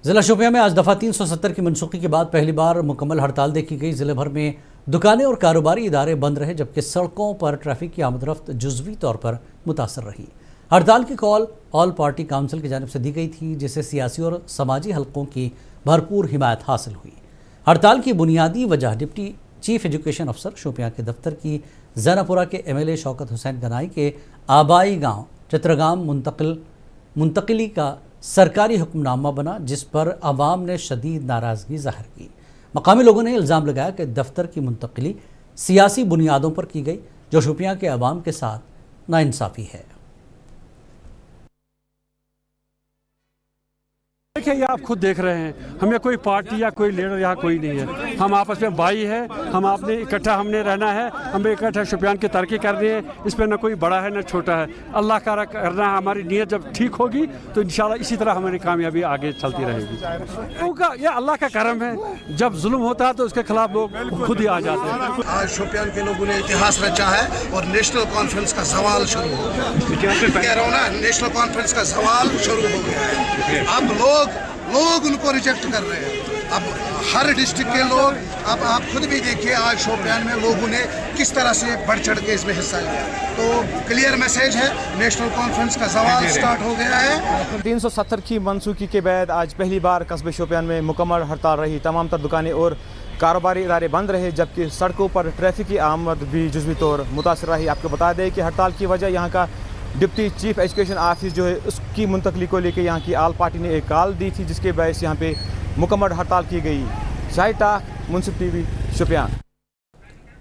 ضلع شوپیاں میں آج دفعہ 370 کی منسوخی کے بعد پہلی بار مکمل ہڑتال دیکھی گئی۔ ضلع بھر میں دکانیں اور کاروباری ادارے بند رہے، جبکہ سڑکوں پر ٹریفک کی آمد رفت جزوی طور پر متاثر رہی۔ ہڑتال کی کال آل پارٹی کونسل کی جانب سے دی گئی تھی، جسے سیاسی اور سماجی حلقوں کی بھرپور حمایت حاصل ہوئی۔ ہڑتال کی بنیادی وجہ ڈپٹی چیف ایجوکیشن افسر شوپیاں کے دفتر کی زینہ پورہ کے MLA شوکت حسین گنائی کے آبائی گاؤں چترگام منتقلی کا سرکاری حکم نامہ بنا، جس پر عوام نے شدید ناراضگی ظاہر کی۔ مقامی لوگوں نے الزام لگایا کہ دفتر کی منتقلی سیاسی بنیادوں پر کی گئی، جو شوپیاں کے عوام کے ساتھ ناانصافی ہے۔ دیکھیں، یہ آپ خود دیکھ رہے ہیں، ہمیں کوئی پارٹی یا کوئی لیڈر یہاں کوئی نہیں ہے، ہم آپس میں بھائی ہیں، ہم اپنے اکٹھا ہم نے رہنا ہے، ہمیں اکٹھا شوپیان کی ترقی کرنی ہے، اس پہ نہ کوئی بڑا ہے نہ چھوٹا ہے، اللہ کا کرنا ہے۔ ہماری نیت جب ٹھیک ہوگی تو انشاءاللہ اسی طرح ہماری کامیابی آگے چلتی رہے گی، کیونکہ یہ اللہ کا کرم ہے، جب ظلم ہوتا ہے تو اس کے خلاف لوگ خود ہی آ جاتے ہیں۔ آج شوپیان کے لوگوں نے اتہاس رچا ہے اور نیشنل کانفرنس کا زوال شروع ہو گیا، کہہ رہا ہوں نا، نیشنل کانفرنس کا زوال شروع ہو گیا ہے۔ اب لوگ ان کو ریجیکٹ کر رہے ہیں، اب ہر ڈسٹرکٹ کے لوگ، اب آپ خود بھی دیکھیے آج شوپیان میں لوگوں نے کس طرح سے بڑھ چڑھ کے اس میں حصہ لیا، تو کلیئر میسیج ہے، نیشنل کانفرنس کا زوال سٹارٹ ہو گیا ہے۔ 370 کی منسوخی کے بعد آج پہلی بار قصبے شوپیان میں مکمل ہڑتال رہی، تمام تر دکانیں اور کاروباری ادارے بند رہے، جبکہ سڑکوں پر ٹریفک کی آمد بھی جزوی طور متاثر رہی۔ آپ کو بتا دیں کہ ہڑتال کی وجہ یہاں کا ڈپٹی چیف ایجوکیشن آفس جو ہے اس کی منتقلی کو لے کے یہاں کی آل پارٹی نے ایک کال دی تھی، جس کے باعث یہاں پہ مکمل ہڑتال کی گئی۔ شاہد ٹاک، منصف TV، شوپیان۔